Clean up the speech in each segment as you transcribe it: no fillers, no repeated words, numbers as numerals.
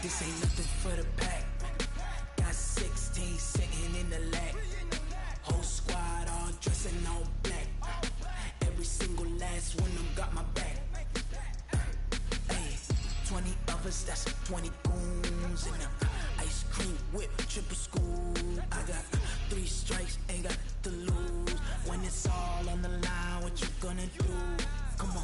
This ain't nothing for the pack. Got 16 sitting in the lap. Whole squad all dressing all black. Every single last one of them got my back. Hey, 20 of us, that's 20 goons. And the ice cream whip, triple scoop. I got 3 strikes, ain't got to lose. When it's all on the line, what you gonna do? Come on.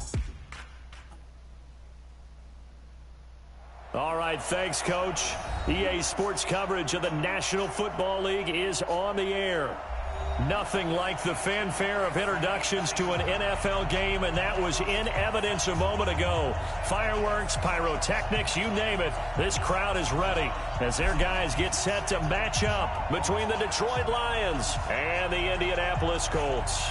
All right, thanks, Coach. EA Sports coverage of the National Football League is on the air. Nothing like the fanfare of introductions to an NFL game, and that was in evidence a moment ago. Fireworks, pyrotechnics, you name it. This crowd is ready as their guys get set to match up between the Detroit Lions and the Indianapolis Colts.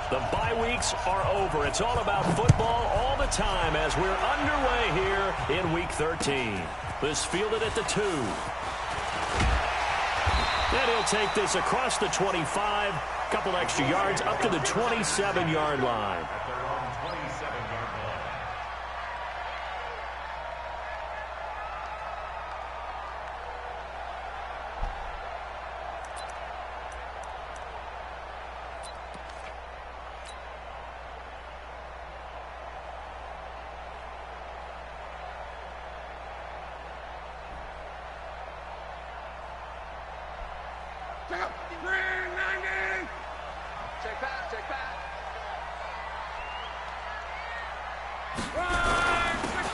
The bye weeks are over. It's all about football all the time as we're underway here in Week 13. This fielded at the 2. And he'll take this across the 25. Couple extra yards up to the 27-yard line.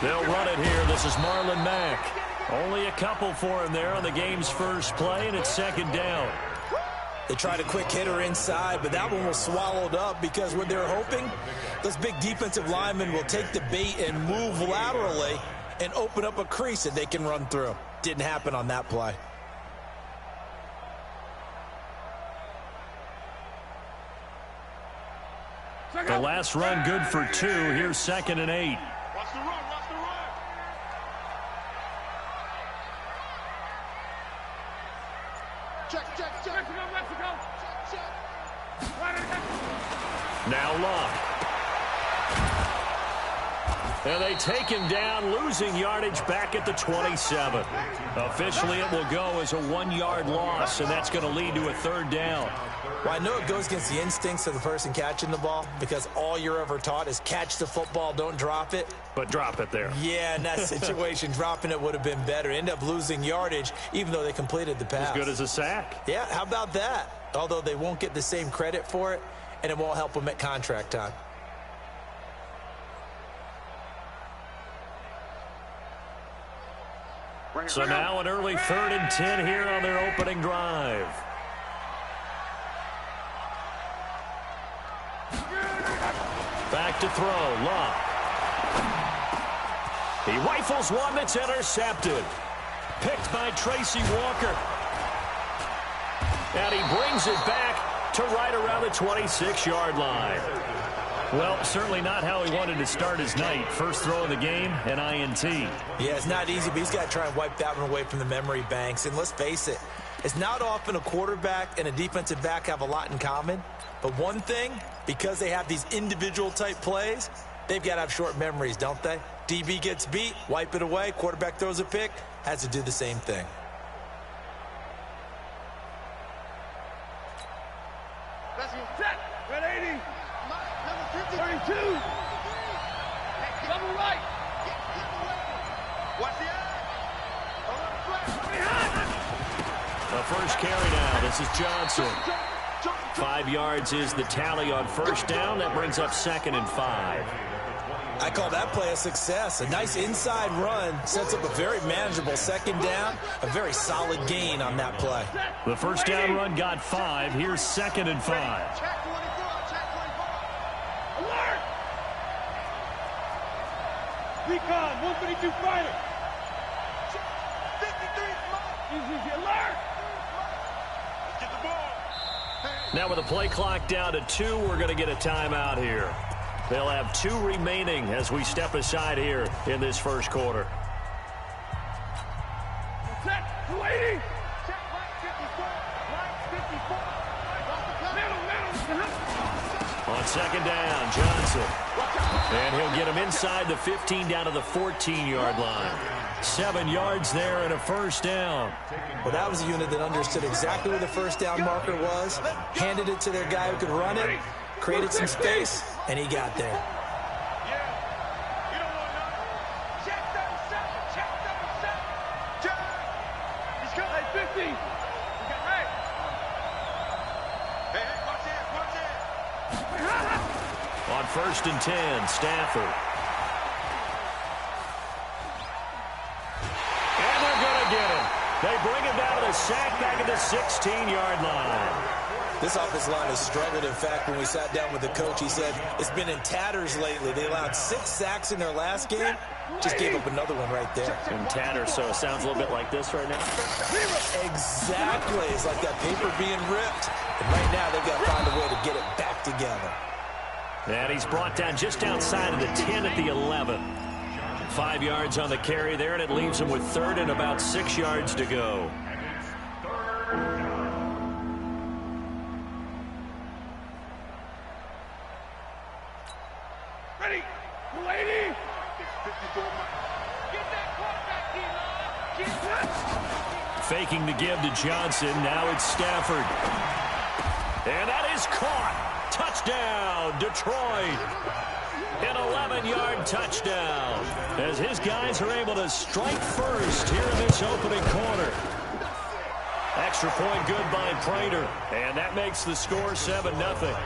They'll run it here. This is Marlon Mack. Only a couple for him there on the game's first play, and it's second down. They tried a quick hitter inside, but that one was swallowed up because what they're hoping, those big defensive linemen will take the bait and move laterally and open up a crease that they can run through. Didn't happen on that play. The last run good for 2. Here's 2nd and 8. Watch the run, watch the run. Check. Mexico. Check. Now Locke. And they take him down, losing yardage back at the 27. Officially, it will go as a 1-yard loss, and that's going to lead to a 3rd down. Well, I know it goes against the instincts of the person catching the ball because all you're ever taught is catch the football, don't drop it. But drop it there. Yeah, in that situation, dropping it would have been better. End up losing yardage, even though they completed the pass. As good as a sack. Yeah, how about that? Although they won't get the same credit for it, and it won't help them at contract time. So now an early 3rd and 10 here on their opening drive. Back to throw, Locke. He rifles one that's intercepted. Picked by Tracy Walker. And he brings it back to right around the 26-yard line. Well, certainly not how he wanted to start his night. First throw of the game, an INT. Yeah, it's not easy, but he's got to try and wipe that one away from the memory banks. And let's face it, it's not often a quarterback and a defensive back have a lot in common. But one thing, because they have these individual type plays, they've got to have short memories, don't they? DB gets beat, wipe it away, quarterback throws a pick, has to do the same thing. Let's go. Set. Red 80. Number 52. Double right. Watch the eye. The first carry now. This is Johnson. 5 yards is the tally on first down. That brings up 2nd and 5. I call that play a success. A nice inside run sets up a very manageable 2nd down. A very solid gain on that play. The first down run got 5. Here's 2nd and 5. Check 24. Alert! Recon, 152 fighter. 53. Easy, alert! Get the ball. Now with the play clock down to 2, we're going to get a timeout here. They'll have 2 remaining as we step aside here in this first quarter. Set, 280. Check, right 54. Right 54. Middle. On second down, Johnson. And he'll get him inside the 15 down to the 14-yard line. 7 yards there and a first down. Well, that was a unit that understood exactly where the first down marker was, handed it to their guy who could run it, created some space, and he got there. On 1st and 10, Stafford. And they're going to get him. They bring him down to the sack back at the 16-yard line. This offensive line has struggled. In fact, when we sat down with the coach, he said it's been in tatters lately. They allowed 6 sacks in their last game. Just gave up another one right there. In tatters, so it sounds a little bit like this right now. Exactly. It's like that paper being ripped. And right now, they've got to find a way to get it back together. And he's brought down just outside of the 10 at the 11. 5 yards on the carry there, and it leaves him with 3rd and about 6 yards to go. Ready, lady. Get that quarterback, D-line. Faking the give to Johnson. Now it's Stafford. And that is caught. Touchdown, Detroit. An 11-yard touchdown as his guys are able to strike first here in this opening quarter. Extra point good by Prater, and that makes the score 7-0.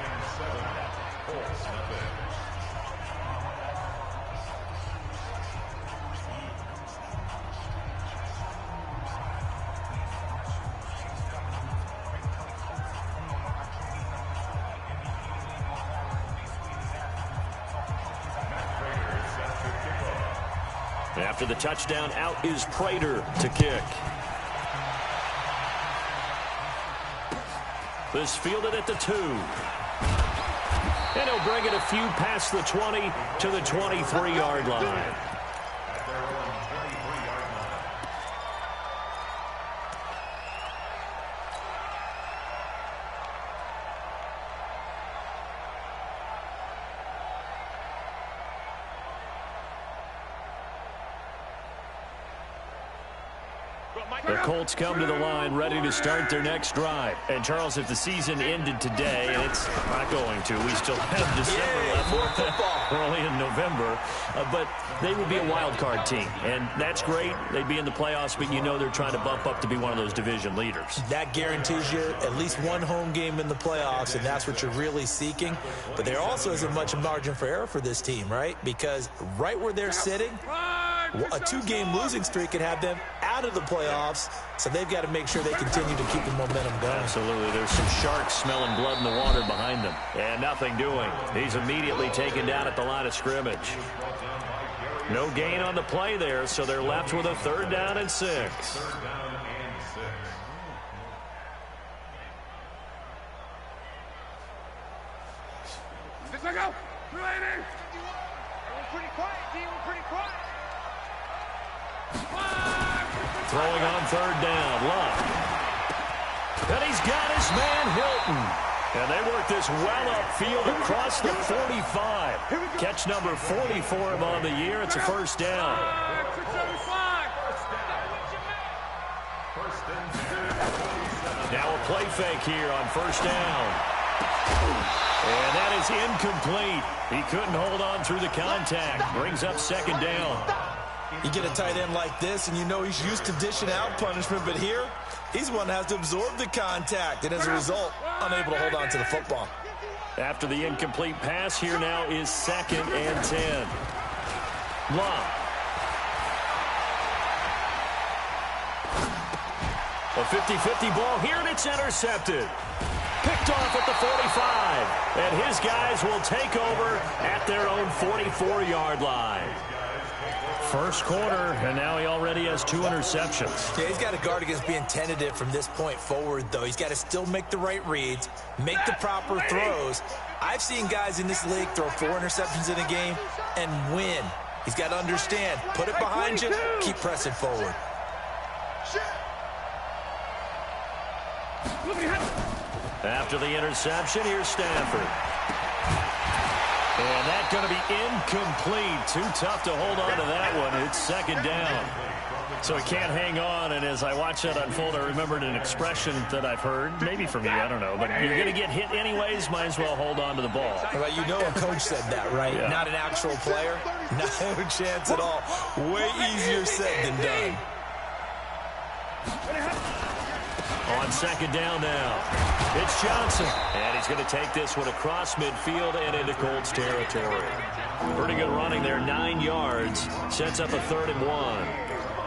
After the touchdown, out is Prater to kick. This fielded at the 2. And he'll bring it a few past the 20 to the 23-yard line. The Colts come to the line ready to start their next drive. And, Charles, if the season ended today, and it's not going to, we still have December left, early in November, but they would be a wild card team. And that's great. They'd be in the playoffs, but you know they're trying to bump up to be one of those division leaders. That guarantees you at least one home game in the playoffs, and that's what you're really seeking. But there also isn't much margin for error for this team, right? Because right where they're sitting, a 2-game losing streak could have them out of the playoffs, so they've got to make sure they continue to keep the momentum going. Absolutely. There's some sharks smelling blood in the water behind them. And nothing doing. He's immediately taken down at the line of scrimmage. No gain on the play there, so they're left with a 3rd down and 6. Let's go. Ready. We're pretty quiet, team. We're pretty quiet. Throwing on 3rd down, Love. And he's got his man Hilton. And they work this well upfield across the 45. Catch number 44 of on the year. It's a 1st down. Now a play fake here on 1st down. And that is incomplete. He couldn't hold on through the contact. Brings up 2nd down. You get a tight end like this, and you know he's used to dishing out punishment, but here, he's one that has to absorb the contact, and as a result, unable to hold on to the football. After the incomplete pass, here now is 2nd and 10. Love. A 50-50 ball here, and it's intercepted. Picked off at the 45, and his guys will take over at their own 44-yard line. First quarter, and now he already has 2 interceptions. Yeah, he's got to guard against being tentative from this point forward, though. He's got to still make the right reads, make the proper throws. I've seen guys in this league throw 4 interceptions in a game and win. He's got to understand, put it behind you, keep pressing forward. After the interception, here's Stafford. And that's going to be incomplete. Too tough to hold on to that one. It's second down. So he can't hang on, and as I watch that unfold, I remembered an expression that I've heard, maybe from you, I don't know, but you're going to get hit anyways, might as well hold on to the ball. Well, you know a coach said that, right? Yeah. Not an actual player. No chance at all. Way easier said than done. On second down now, it's Johnson. And he's going to take this one across midfield and into Colts territory. Pretty good running there, 9 yards. Sets up a 3rd and 1.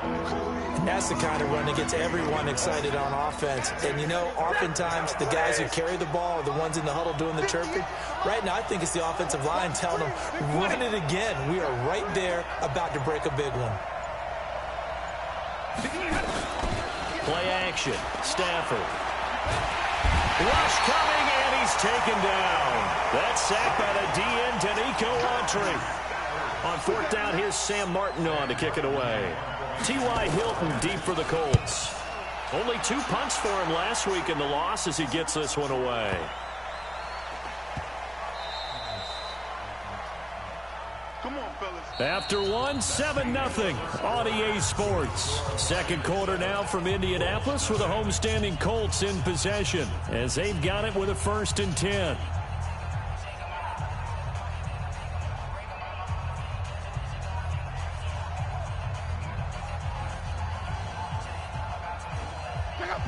And that's the kind of run that gets everyone excited on offense. And, you know, oftentimes the guys who carry the ball are the ones in the huddle doing the chirping. Right now, I think it's the offensive line telling them, run it again. We are right there about to break a big one. Play action. Stafford. Rush coming, and he's taken down. That's sacked by the DN, Danico Autry. On 4th down, here's Sam Martin on to kick it away. T.Y. Hilton deep for the Colts. Only 2 punts for him last week in the loss as he gets this one away. Come on, fellas. After 1, 7-0 on EA Sports. Second quarter now from Indianapolis with the homestanding Colts in possession as they've got it with a 1st and 10.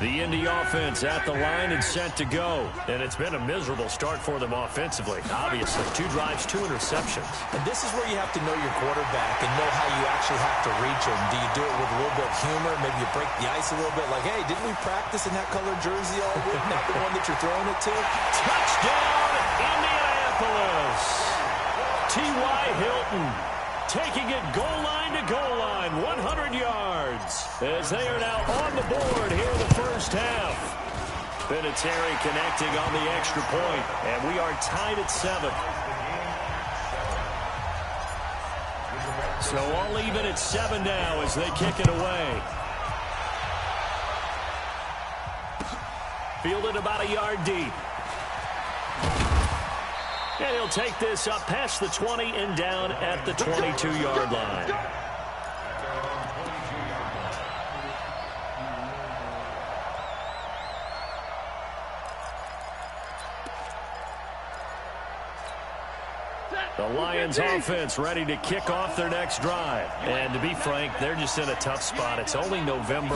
The Indy offense at the line and set to go. And it's been a miserable start for them offensively. Obviously, 2 drives, 2 interceptions. And this is where you have to know your quarterback and know how you actually have to reach him. Do you do it with a little bit of humor? Maybe you break the ice a little bit. Like, hey, didn't we practice in that colored jersey all week? Not the one that you're throwing it to? Touchdown, Indianapolis. T.Y. Hilton taking it goal line, 100 yards. As they are now on the board here in the first half. Vinatieri connecting on the extra point, and we are tied at 7. So all even at 7 now as they kick it away. Fielded about a yard deep. And he'll take this up past the 20 and down at the 22-yard line. The Lions offense ready to kick off their next drive. And to be frank, they're just in a tough spot. It's only November,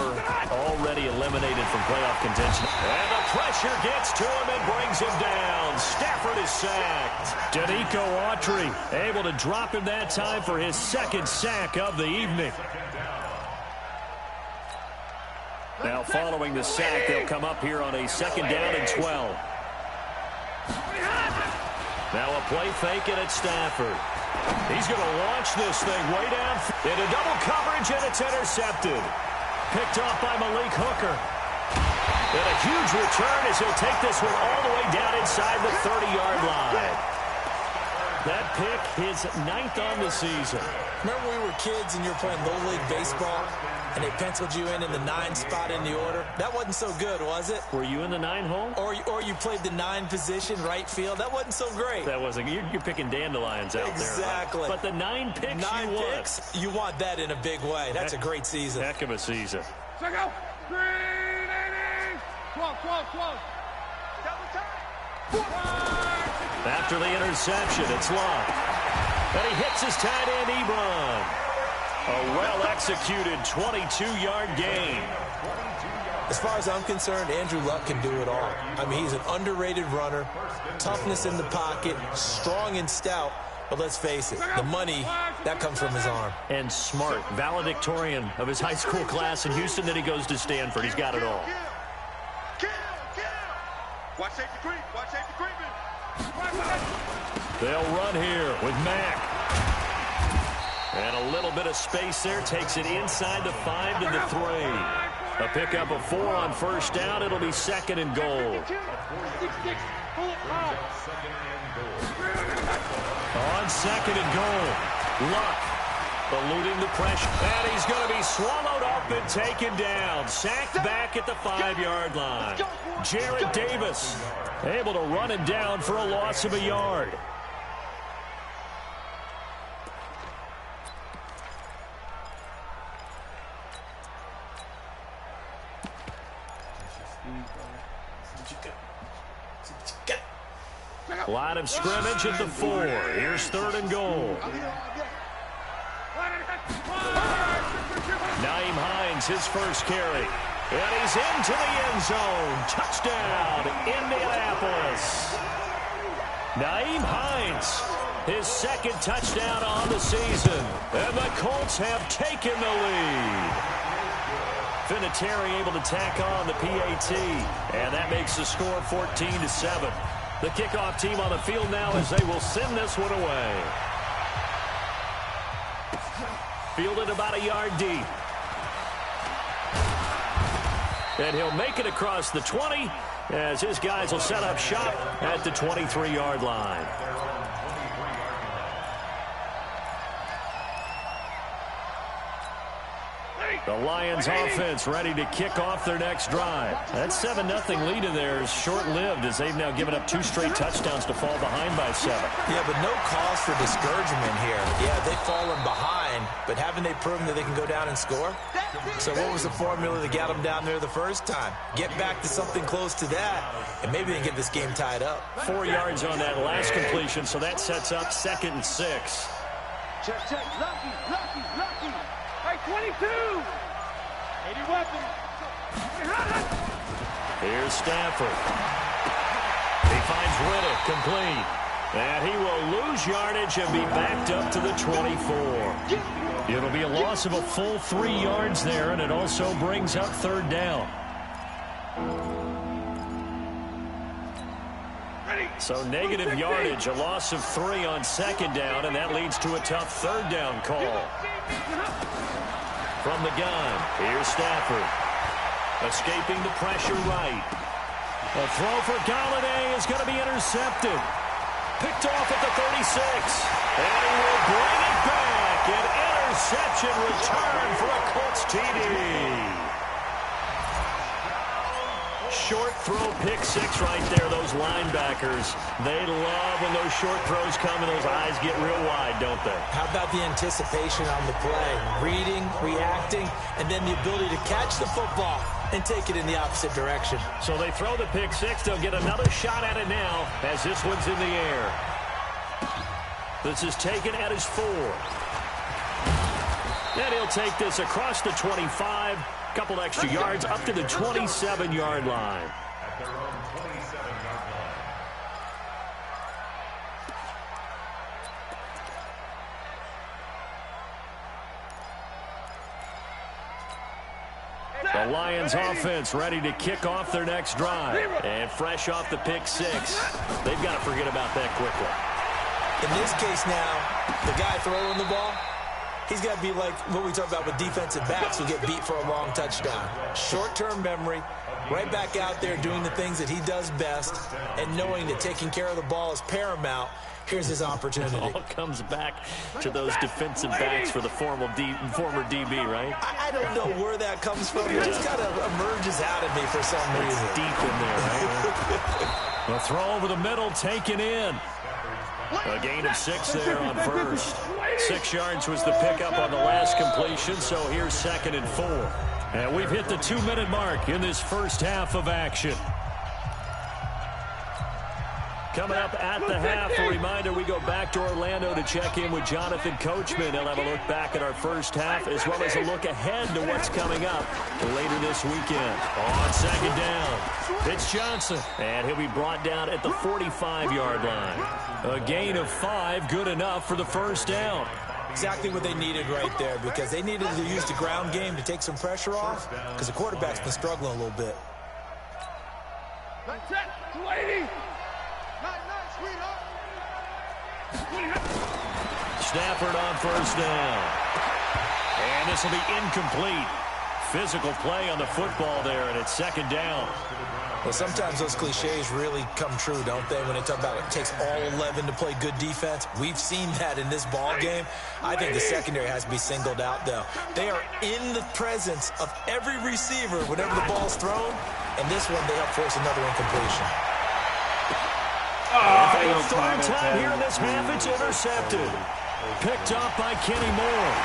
already eliminated from playoff contention. And the pressure gets to him and brings him down. Stafford is sacked. Danico Autry able to drop him that time for his 2nd sack of the evening. Now following the sack, they'll come up here on a 2nd down and 12. Now a play fake and it's Stafford. He's going to launch this thing way down into double coverage, and it's intercepted. Picked off by Malik Hooker. And a huge return as he'll take this one all the way down inside the 30-yard line. That pick, his 9th on the season. Remember when we were kids and you were playing Little League Baseball and they penciled you in the 9 spot in the order? That wasn't so good, was it? Were you in the 9 hole? Or you played the 9 position, right field? That wasn't so great. That wasn't. You're picking dandelions out there. Exactly. But the 9 picks 9 you want. picks, you want that in a big way. That's a great season. Heck of a season. Check out. 380. 12. Double time. After the interception, it's Locke. And he hits his tight end, Ebron. A well-executed 22-yard gain. As far as I'm concerned, Andrew Luck can do it all. I mean, he's an underrated runner, toughness in the pocket, strong and stout. But let's face it, the money, that comes from his arm. And smart, valedictorian of his high school class in Houston. Then he goes to Stanford. He's got it all. Kill. Watch safety creep. They'll run here with Mack. And a little bit of space there. Takes it inside the 5 to the 3. A pickup of 4 on 1st down. It'll be 2nd and goal. On 2nd and goal. Luck eluding the pressure. And he's going to be swallowed up and taken down. Sacked back at the 5-yard line. Jared Davis Able to run it down for a loss of a yard. Line of scrimmage at the 4. Here's 3rd and goal. Nyheim Hines, his first carry. And he's into the end zone. Touchdown, Indianapolis. Nyheim Hines, his 2nd touchdown on the season. And the Colts have taken the lead. Vinatieri able to tack on the PAT. And that makes the score 14-7. The kickoff team on the field now as they will send this one away. Fielded about a yard deep. And he'll make it across the 20 as his guys will set up shop at the 23-yard line. The Lions offense ready to kick off their next drive. That 7-0 lead of theirs short-lived as they've now given up 2 straight touchdowns to fall behind by 7. Yeah, but no cause for discouragement here. Yeah, they've fallen behind, but haven't they proven that they can go down and score? So what was the formula that got them down there the first time? Get back to something close to that, and maybe they can get this game tied up. 4 yards on that last completion, so that sets up 2nd and 6. Check. Lucky. Hey, 22. 80 weapons. Here's Stafford. He finds Riddick complete. And he will lose yardage and be backed up to the 24. It'll be a loss of a full 3 yards there, and it also brings up 3rd down. So negative yardage, a loss of 3 on 2nd down, and that leads to a tough 3rd down call. From the gun, here's Stafford. Escaping the pressure right. A throw for Galladay is going to be intercepted. Picked off at the 36. And he will bring it back. An interception return for a Colts TD. Short throw, pick 6 right there. Those linebackers, they love when those short throws come and those eyes get real wide, don't they? How about the anticipation on the play? Reading, reacting, and then the ability to catch the football and take it in the opposite direction. So they throw the pick 6. They'll get another shot at it now as this one's in the air. This is taken at his 4. And he'll take this across the 25. Couple extra yards up to the 27-yard line. The Lions offense ready to kick off their next drive. And fresh off the pick 6. They've got to forget about that quickly. In this case now, the guy throwing the ball, he's got to be like what we talk about with defensive backs who get beat for a long touchdown. Short-term memory, right back out there doing the things that he does best, and knowing that taking care of the ball is paramount. Here's his opportunity. It all comes back to those defensive backs for the former DB, right? I don't know where that comes from. It just kind of emerges out of me for some reason. It's deep in there, right? The throw over the middle, taken in. A gain of 6 there on first. 6 yards was the pickup on the last completion, so here's 2nd and 4. And we've hit the 2-minute mark in this first half of action. Coming up at the half, a reminder, we go back to Orlando to check in with Jonathan Coachman. He'll have a look back at our first half as well as a look ahead to what's coming up later this weekend. On 2nd down, it's Johnson, and he'll be brought down at the 45-yard line. A gain of 5, good enough for the first down. Exactly what they needed right there, because they needed to use the ground game to take some pressure off, because the quarterback's been struggling a little bit. Stafford on first down. And this will be incomplete. Physical play on the football there, and it's 2nd down. Well, sometimes those cliches really come true, don't they? When they talk about it takes all 11 to play good defense. We've seen that in this ball game. I think the secondary has to be singled out, though. They are in the presence of every receiver whenever the ball's thrown. And this one, they help force another incompletion. the third time here in this half, it's intercepted. Picked up by Kenny Moore.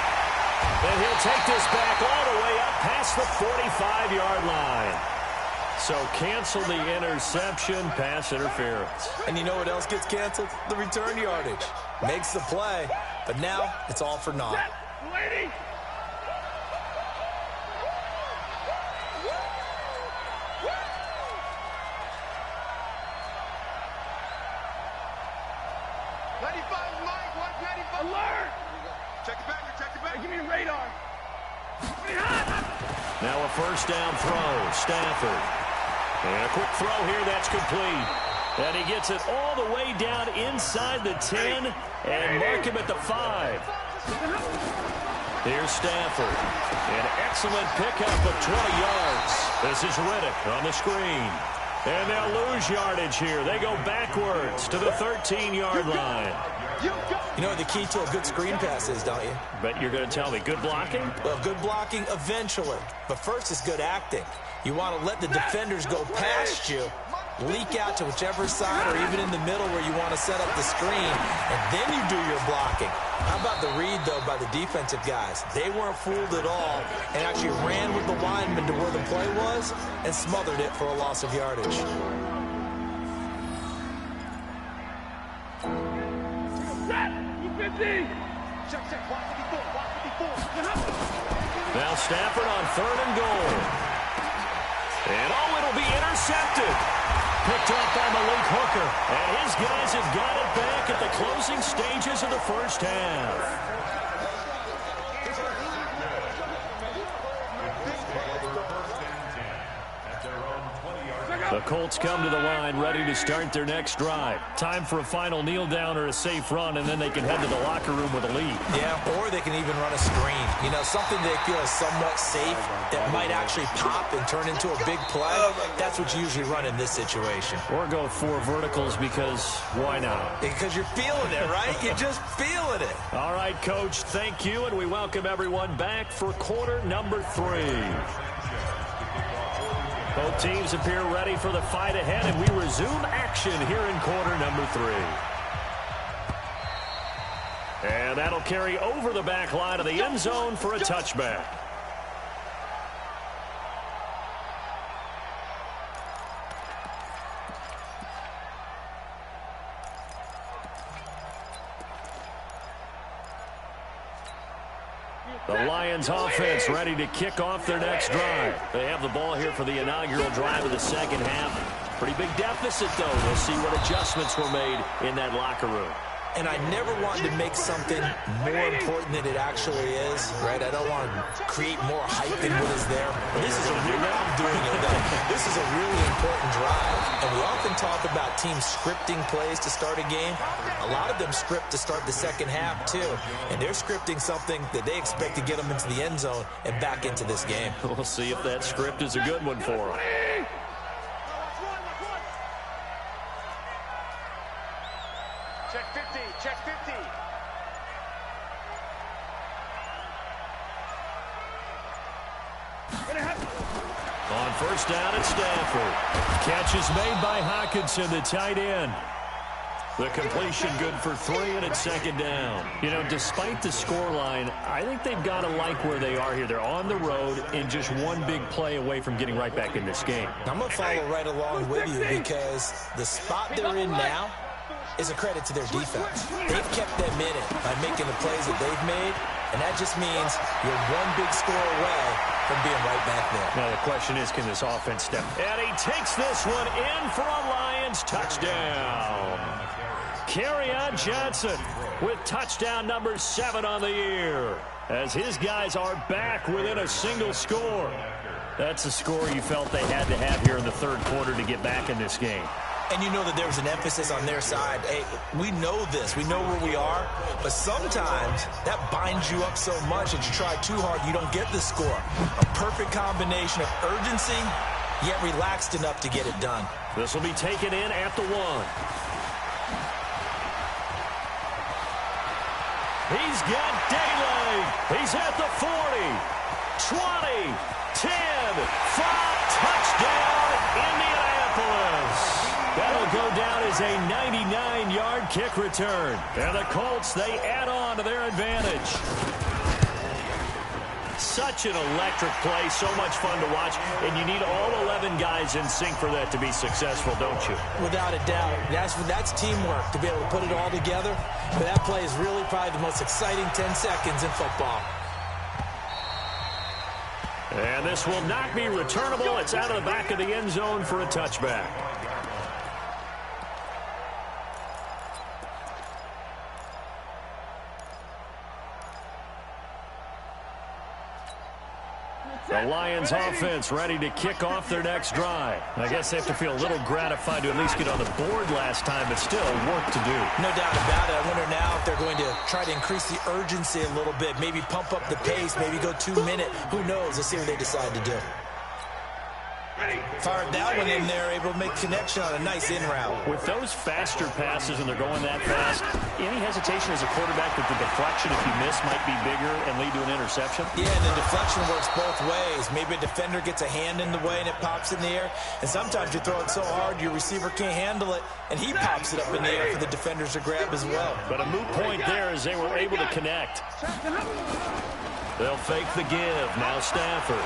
And he'll take this back all the way up past the 45-yard line. So cancel the interception, pass interference. And you know what else gets canceled? The return yardage. Makes the play, but now it's all for naught. Lady. Alert! Check it back. Give me a radar. Now a first down throw, Stafford. And a quick throw here, that's complete. And he gets it all the way down inside the 10 and mark him at the 5. Here's Stafford. An excellent pickup of 20 yards. This is Riddick on the screen. And they'll lose yardage here. They go backwards to the 13-yard line. You know what the key to a good screen pass is, don't you? Bet you're going to tell me good blocking? Well, good blocking eventually. But first is good acting. You want to let the defenders go past you, leak out to whichever side or even in the middle where you want to set up the screen, and then you do your blocking. How about the read, though, by the defensive guys? They weren't fooled at all and actually ran with the lineman to where the play was and smothered it for a loss of yardage. Now Stafford on 3rd and goal. And it'll be intercepted. Picked up by Malik Hooker. And his guys have got it back at the closing stages of the first half. The Colts come to the line ready to start their next drive. Time for a final kneel down or a safe run, and then they can head to the locker room with a lead. Yeah, or they can even run a screen. You know, something they feel is somewhat safe that might actually pop and turn into a big play. That's what you usually run in this situation. Or go 4 verticals because why not? Because you're feeling it, right? You're just feeling it. All right, Coach, thank you, and we welcome everyone back for quarter number 3. Both teams appear ready for the fight ahead, and we resume action here in quarter number 3. And that'll carry over the back line of the end zone for a touchback. The Lions offense ready to kick off their next drive. They have the ball here for the inaugural drive of the second half. Pretty big deficit, though. We'll see what adjustments were made in that locker room. And I never want to make something more important than it actually is, right? I don't want to create more hype than what is there. This is a really important drive. And we often talk about teams scripting plays to start a game. A lot of them script to start the second half, too. And they're scripting something that they expect to get them into the end zone and back into this game. We'll see if that script is a good one for them. Check 50, check 50. On first down at Stafford. Catch is made by Hockenson, the tight end. The completion good for 3, and it's second down. You know, despite the scoreline, I think they've got to like where they are here. They're on the road and just one big play away from getting right back in this game. I'm going to follow right along with you because the spot they're in now is a credit to their defense. They've kept them in it by making the plays that they've made, and that just means you're one big score away from being right back there. Now the question is, can this offense step? And he takes this one in for a Lions touchdown. Kerryon Johnson with touchdown number 7 on the year, as his guys are back within a single score. That's a score you felt they had to have here in the third quarter to get back in this game. And you know that there was an emphasis on their side. Hey, we know this. We know where we are. But sometimes that binds you up so much that you try too hard, you don't get the score. A perfect combination of urgency, yet relaxed enough to get it done. This will be taken in at the 1. He's got daylight. He's at the 40, 20, 10, 5, touchdown, Indianapolis. That'll go down as a 99-yard kick return. And the Colts, they add on to their advantage. Such an electric play, so much fun to watch, and you need all 11 guys in sync for that to be successful, don't you? Without a doubt. That's teamwork, to be able to put it all together. But that play is really probably the most exciting 10 seconds in football. And this will not be returnable. It's out of the back of the end zone for a touchback. The Lions offense ready to kick off their next drive. I guess they have to feel a little gratified to at least get on the board last time, but still work to do. No doubt about it. I wonder now if they're going to try to increase the urgency a little bit, maybe pump up the pace, maybe go 2-minute. Who knows? Let's see what they decide to do. Fired that one in there, able to make connection on a nice in route. With those faster passes and they're going that fast, any hesitation as a quarterback that the deflection, if you miss, might be bigger and lead to an interception? Yeah, and the deflection works both ways. Maybe a defender gets a hand in the way and it pops in the air, and sometimes you throw it so hard your receiver can't handle it, and he pops it up in the air for the defenders to grab as well. But a moot point there as they were able to connect. They'll fake the give. Now Stafford.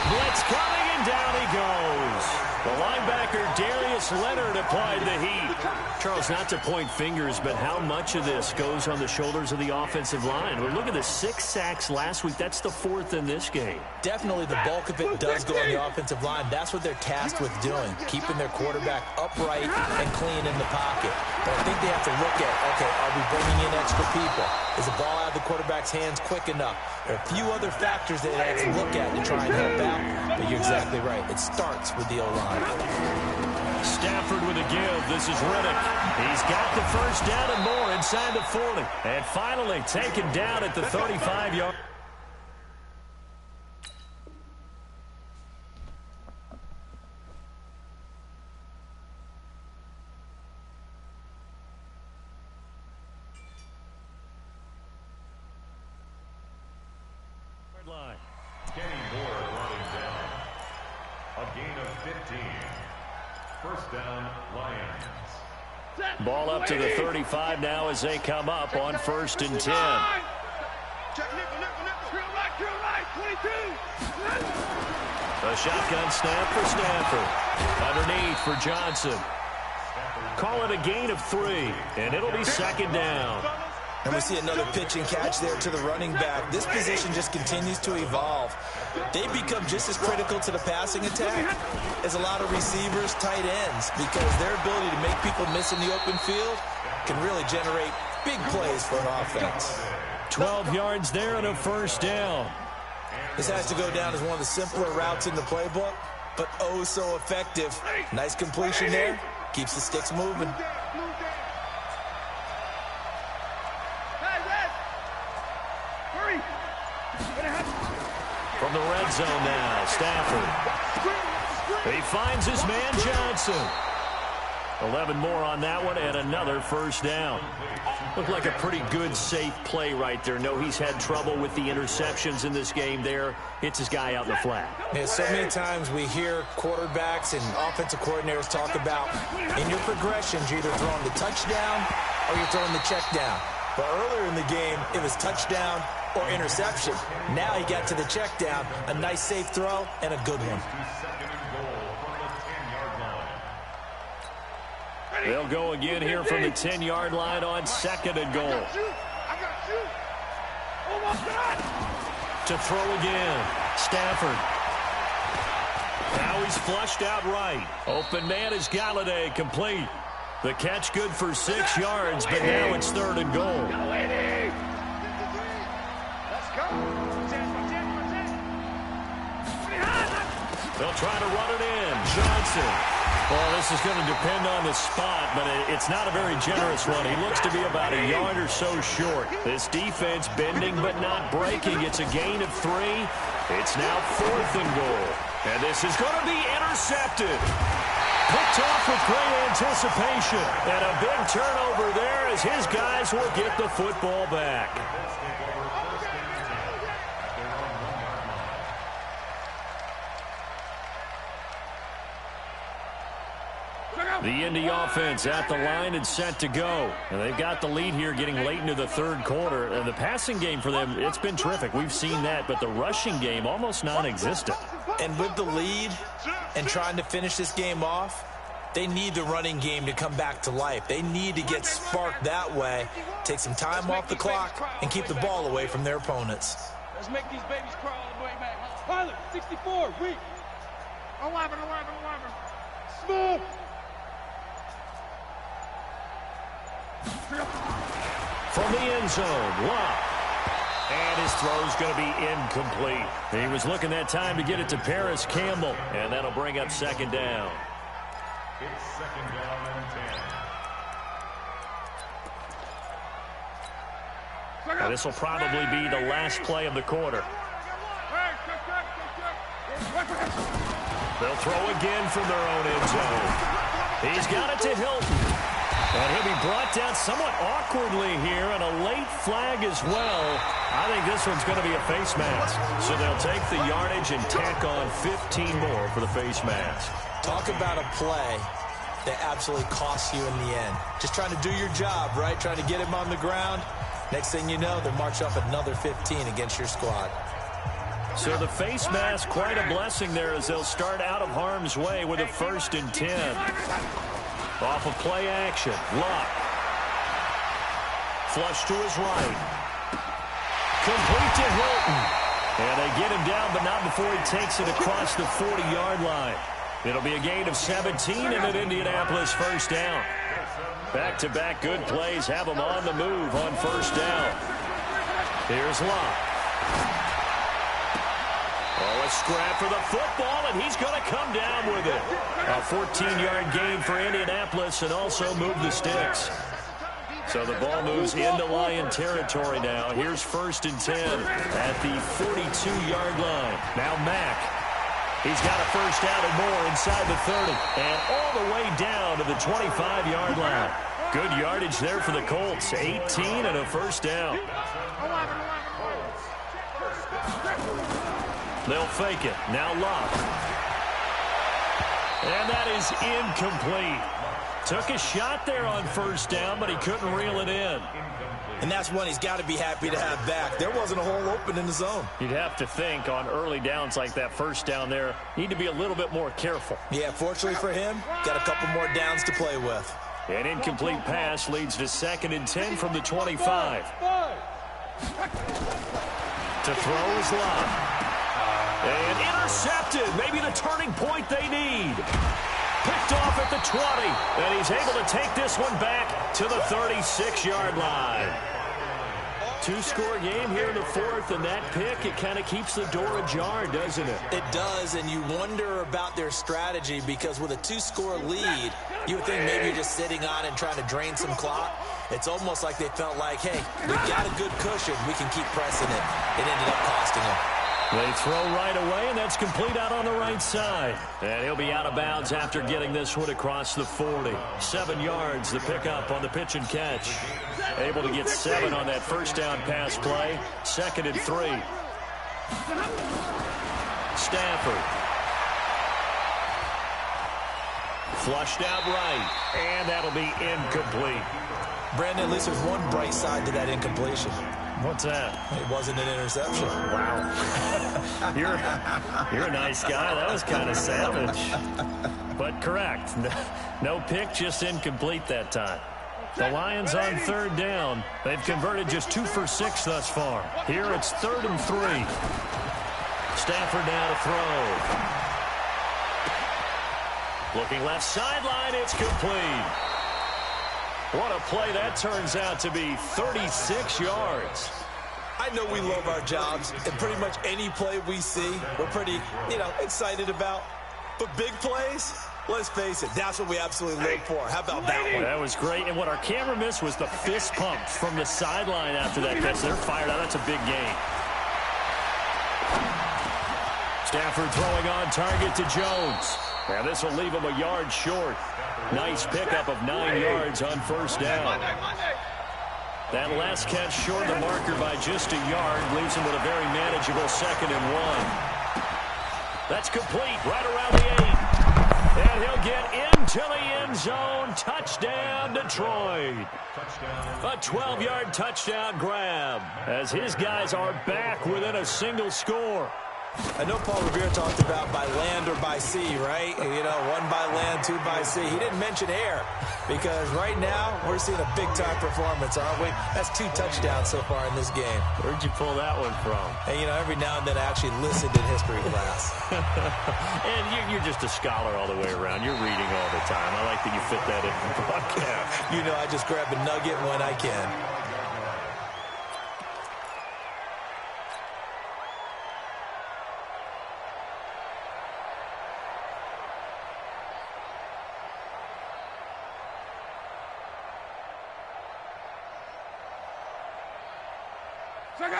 Blitz coming, and down he goes. The linebacker, Darius Leonard, applied the heat. Charles, not to point fingers, but how much of this goes on the shoulders of the offensive line? Well, look at the 6 sacks last week. That's the 4th in this game. Definitely the bulk of it does go on the offensive line. That's what they're tasked with doing, keeping their quarterback upright and clean in the pocket. But I think they have to look at, okay, are we bringing in extra people? Is the ball out of the quarterback's hands quick enough? There are a few other factors that they have to look at to try and help out, but you're exactly right. It starts with the O-line. Stafford with a give. This is Riddick. He's got the first down and more inside the 40. And finally taken down at the 35-yard. Line. Kenny Moore running down. A gain of 15. First down, Lions. Ball up to the 35 now as they come up on 1st and 10. A shotgun snap for Stafford. Underneath for Johnson. Call it a gain of 3, and it'll be 2nd down. And we see another pitch and catch there to the running back. This position just continues to evolve. They become just as critical to the passing attack as a lot of receivers, tight ends, because their ability to make people miss in the open field can really generate big plays for an offense. 12 yards there and a 1st down. This has to go down as one of the simpler routes in the playbook, but oh so effective. Nice completion there. Keeps the sticks moving. From the red zone now, Stafford. He finds his man Johnson. 11 more on that one and another 1st down. Looked like a pretty good, safe play right there. No, he's had trouble with the interceptions in this game there. Hits his guy out in the flat. Yeah, so many times we hear quarterbacks and offensive coordinators talk about in your progressions, you're either throwing the touchdown or you're throwing the check down. But earlier in the game, it was touchdown or interception. Now he got to the check down, a nice safe throw and a good one. They'll go again here from the 10-yard line on 2nd and goal. To throw again, Stafford. Now he's flushed out right. Open man is Galladay, complete. The catch good for 6 yards, but now it's 3rd and goal. They'll try to run it in. Johnson. Well, this is going to depend on the spot, but it's not a very generous one. He looks to be about a yard or so short. This defense bending but not breaking. It's a gain of 3. It's now 4th and goal. And this is going to be intercepted. Picked off with great anticipation. And a big turnover there as his guys will get the football back. The Indy offense at the line and set to go. And they've got the lead here getting late into the third quarter. And the passing game for them, it's been terrific. We've seen that, but the rushing game almost non-existent. And with the lead and trying to finish this game off, they need the running game to come back to life. They need to get sparked that way, take some time off the clock, and keep the ball away from their opponents. Let's make these babies crawl all the way back. Tyler, 64, weak. 11. Smooth. From the end zone, Locke. And his throw's going to be incomplete. He was looking that time to get it to Paris Campbell, and that'll bring up second down. It's second down and 10. Now, this will probably be the last play of the quarter. They'll throw again from their own end zone. He's got it to Hilton. And he'll be brought down somewhat awkwardly here, and a late flag as well. I think this one's going to be a face mask. So they'll take the yardage and tack on 15 more for the face mask. Talk about a play that absolutely costs you in the end. Just trying to do your job, right? Trying to get him on the ground. Next thing you know, they'll march up another 15 against your squad. So the face mask, quite a blessing there as they'll start out of harm's way with a 1st and 10. Off of play action. Luck. Flush to his right. Complete to Hilton. And they get him down, but not before he takes it across the 40-yard line. It'll be a gain of 17 and an Indianapolis first down. Back-to-back good plays have them on the move on first down. Here's Luck. Oh, a scrap for the football, and he's going to come down with it. A 14-yard gain for Indianapolis and also move the sticks. So the ball moves into Lion territory now. Here's 1st and 10 at the 42-yard line. Now Mack. He's got a first down and more inside the 30. And all the way down to the 25-yard line. Good yardage there for the Colts. 18 and a first down. They'll fake it. Now Locke. And that is incomplete. Took a shot there on first down, but he couldn't reel it in. And that's one he's got to be happy to have back. There wasn't a hole open in the zone. You'd have to think on early downs like that first down there, need to be a little bit more careful. Yeah, fortunately for him, got a couple more downs to play with. An incomplete pass leads to 2nd and 10 from the 25. To throw is Locke. And intercepted. Maybe the turning point they need. Picked off at the 20. And he's able to take this one back to the 36-yard line. 2-score game here in the 4th, and that pick, it kind of keeps the door ajar, doesn't it? It does, and you wonder about their strategy because with a 2-score lead, you would think maybe you're just sitting on and trying to drain some clock. It's almost like they felt like, hey, we've got a good cushion. We can keep pressing it. It ended up costing them. They throw right away, and that's complete out on the right side. And he'll be out of bounds after getting this one across the 40. 7 yards, the pickup on the pitch and catch. Able to get 7 on that first down pass play. 2nd and 3. Stafford. Flushed out right, and that'll be incomplete. Brandon, at least there's one bright side to that incompletion. What's that? It wasn't an interception. Wow. You're a nice guy. That was kind of savage. But correct. No pick, just incomplete that time. The Lions on 3rd down. They've converted just 2 for 6 thus far. Here it's 3rd and 3. Stafford now to throw. Looking left sideline, it's complete. What a play that turns out to be. 36 yards. I know we love our jobs, and pretty much any play we see, we're pretty, excited about. But big plays, let's face it, that's what we absolutely live for. How about that one? That was great, and what our camera missed was the fist pump from the sideline after that catch. They're fired out. That's a big gain. Stafford throwing on target to Jones. Now this will leave him a yard short. Nice pickup of 9 yards on first down. That last catch short of the marker by just a yard leaves him with a very manageable 2nd and 1. That's complete right around the 8. And he'll get into the end zone. Touchdown, Detroit. A 12-yard touchdown grab as his guys are back within a single score. I know Paul Revere talked about by land or by sea, right? You know, one by land, two by sea. He didn't mention air because right now we're seeing a big-time performance, aren't we? That's 2 touchdowns so far in this game. Where'd you pull that one from? And, you know, every now and then I actually listened in history class. And you're just a scholar all the way around. You're reading all the time. I like that you fit that in the broadcast. You know, I just grab a nugget when I can.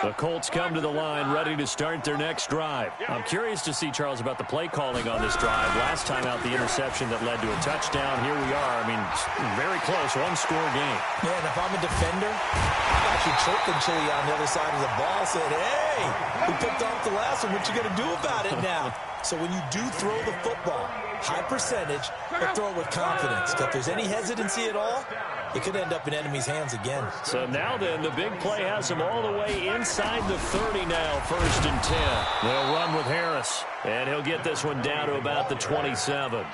The Colts come to the line ready to start their next drive. I'm curious to see, Charles, about the play calling on this drive. Last time out, the interception that led to a touchdown. Here we are. I mean, very close, one-score game. Yeah, and if I'm a defender, I'm actually chirping Chili on the other side of the ball, saying, hey, we picked off the last one. What you going to do about it now? So when you do throw the football, high percentage, but throw it with confidence. If there's any hesitancy at all, it could end up in enemy's hands again. So now then, the big play has them all the way inside the 30 now, 1st and 10. They'll run with Harris, and he'll get this one down to about the 27.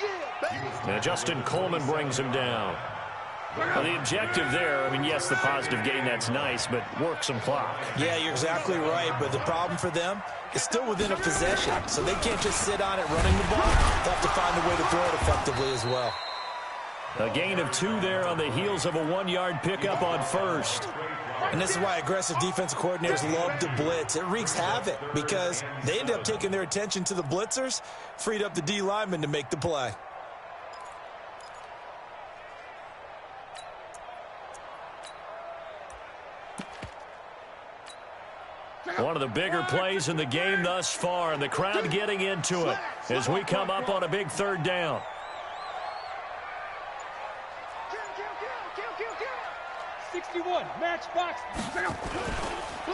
Now Justin Coleman brings him down. Well, the objective there, I mean, yes, the positive gain, that's nice, but work some clock. Yeah, you're exactly right, but the problem for them is still within a possession, so they can't just sit on it running the ball. They'll have to find a way to throw it effectively as well. A gain of 2 there on the heels of a 1-yard pickup on 1st. And this is why aggressive defensive coordinators love to blitz. It wreaks havoc because they end up taking their attention to the blitzers, freed up the D lineman to make the play. One of the bigger plays in the game thus far, and the crowd getting into it as we come up on a big 3rd down. 61, match box.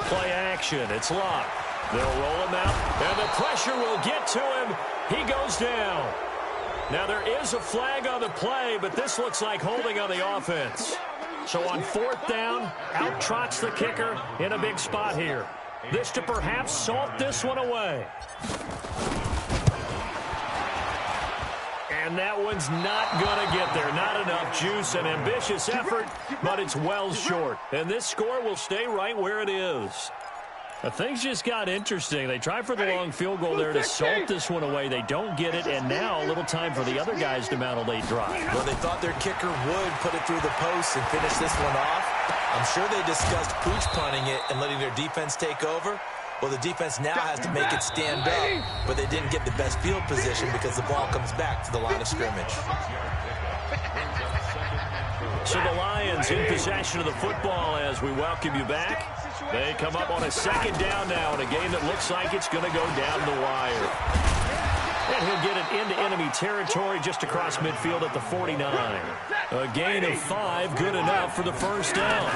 Play action, it's locked. They'll roll him out, and the pressure will get to him. He goes down. Now there is a flag on the play, but this looks like holding on the offense. So on 4th down, out trots the kicker in a big spot here. This to perhaps salt this one away. And that one's not going to get there. Not enough juice, an ambitious effort, but it's well short. And this score will stay right where it is. Things just got interesting. They tried for the long field goal there to salt this one away. They don't get it, and now a little time for the other guys to mount a late drive. Well, they thought their kicker would put it through the post and finish this one off. I'm sure they discussed pooch punting it and letting their defense take over. Well, the defense now has to make it stand up, but they didn't get the best field position because the ball comes back to the line of scrimmage. So the Lions in possession of the football as we welcome you back. They come up on a 2nd down now in a game that looks like it's going to go down the wire. And he'll get it into enemy territory just across midfield at the 49. A gain of 5, good enough for the 1st down.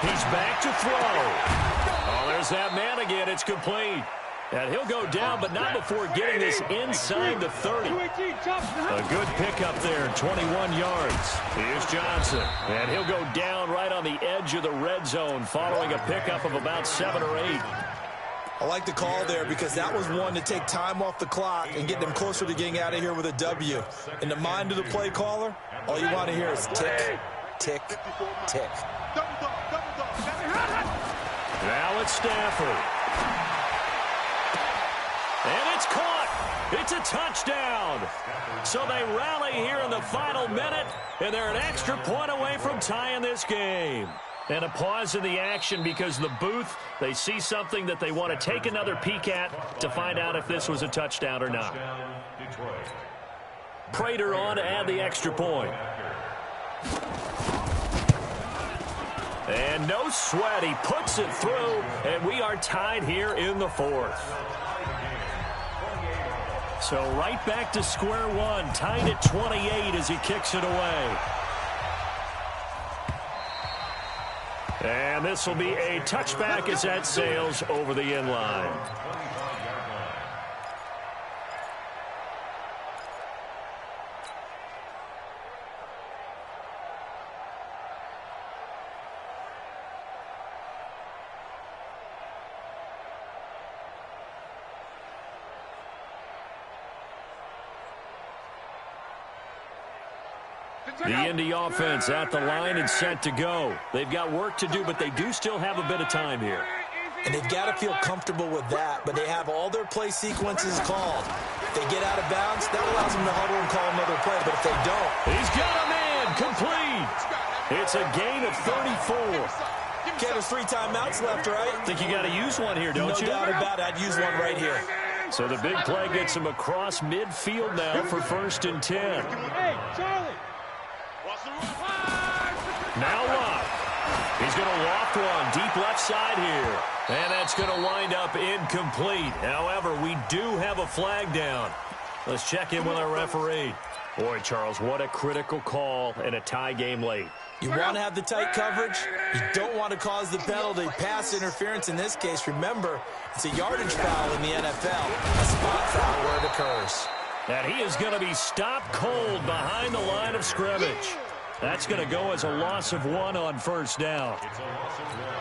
He's back to throw. Oh, there's that man again. It's complete. And he'll go down, but not before getting this inside the 30. A good pickup there, 21 yards. Here's Johnson, and he'll go down right on the edge of the red zone following a pickup of about 7 or 8. I like the call there because that was one to take time off the clock and get them closer to getting out of here with a W. In the mind of the play caller, all you want to hear is tick, tick, tick. Now it's Stafford. And it's caught. It's a touchdown. So they rally here in the final minute, and they're an extra point away from tying this game. And a pause in the action because the booth, they see something that they want to take another peek at to find out if this was a touchdown or not. Prater on to add the extra point. And no sweat, he puts it through, and we are tied here in the 4th. So right back to square one, tied at 28 as he kicks it away. And this will be a touchback as that sails over the end line. The Indy offense at the line and set to go. They've got work to do, but they do still have a bit of time here. And they've got to feel comfortable with that, but they have all their play sequences called. If they get out of bounds, that allows them to huddle and call another play, but if they don't... He's got a man complete. It's a gain of 34. Okay, there's 3 timeouts left, right? Think you got to use one here, don't you? No doubt about it. I'd use one right here. So the big play gets him across midfield now for 1st and 10. Hey, Charlie. Now Lott. He's going to loft one deep left side here. And that's going to wind up incomplete. However, we do have a flag down. Let's check in with our referee. Boy, Charles, what a critical call in a tie game late. You want to have the tight coverage. You don't want to cause the penalty. Pass interference in this case. Remember, it's a yardage foul in the NFL. A spot foul where it occurs. And he is going to be stopped cold behind the line of scrimmage. That's going to go as a loss of 1 on 1st down. It's a loss of 1.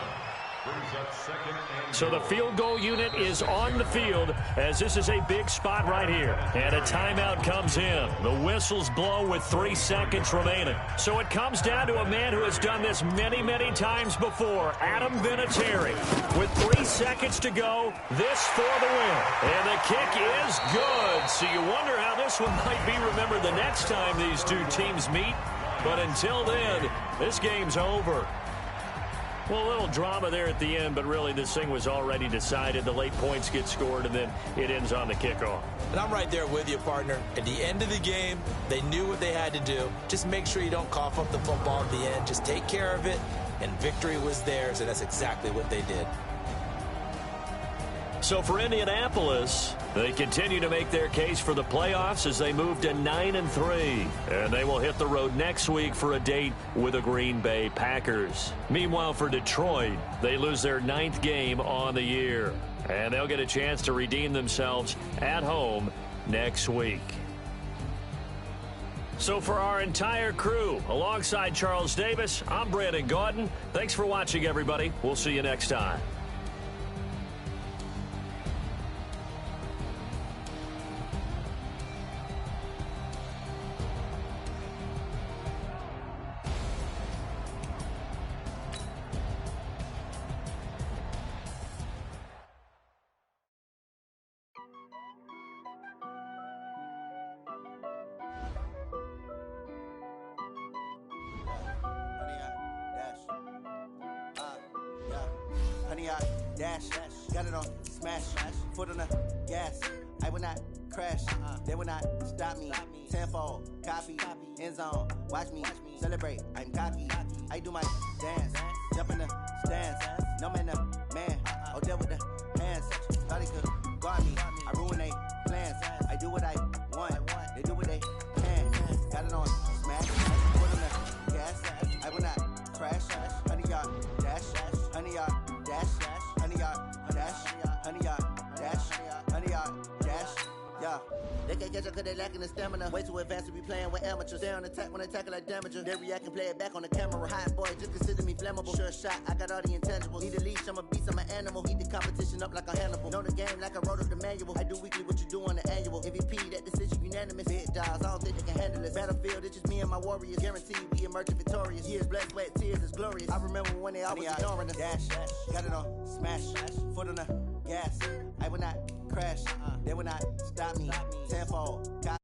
Brings up 2nd and So the field goal unit is on the field as this is a big spot right here. And a timeout comes in. The whistles blow with 3 seconds remaining. So it comes down to a man who has done this many, many times before, Adam Vinatieri. With 3 seconds to go, this for the win. And the kick is good. So you wonder how this one might be remembered the next time these two teams meet. But until then, this game's over. Well, a little drama there at the end, but really this thing was already decided. The late points get scored, and then it ends on the kickoff. And I'm right there with you, partner. At the end of the game, they knew what they had to do. Just make sure you don't cough up the football at the end. Just take care of it, and victory was theirs, and that's exactly what they did. So for Indianapolis, they continue to make their case for the playoffs as they move to 9-3. And they will hit the road next week for a date with the Green Bay Packers. Meanwhile, for Detroit, they lose their 9th game on the year. And they'll get a chance to redeem themselves at home next week. So for our entire crew, alongside Charles Davis, I'm Brandon Gaudin. Thanks for watching, everybody. We'll see you next time. Dash, got it on, smash, foot on the gas. I will not crash, they will not stop me. Tenfold, copy, end zone, watch me celebrate. I'm cocky, I do my dance, jump in the stands. No man, the man, oh, there with the hands. Thought he could guard me, I ruin they plans. I do what I want, they do what they can. Got it on, smash, foot on the gas. I will not crash, 100-yard dash, 100-yard dash. 100-yard dash, 100-yard dash, 100-yard dash, yeah. They can't catch up cause they lacking the stamina. Way too advanced to be playing with amateurs. Stay on attack when they tackle like damager. They react and play it back on the camera. Hot boy, just consider me flammable. Sure shot, I got all the intangibles. Need a leash, I'm a beast, I'm an animal. Heat the competition up like a Hannibal. Know the game like I wrote up the manual. I do weekly what you do on the annual. MVP, that decision unanimous. Big dogs, I don't think they can handle this. Battlefield, it's just me and my warriors. Guaranteed we emerge victorious. Years, blood, sweat, tears, it's glorious. I remember when they always ignoring us. Dash, got it on, smash, foot on the gas. I will not crash, they will not stop me. Tenfold, copy.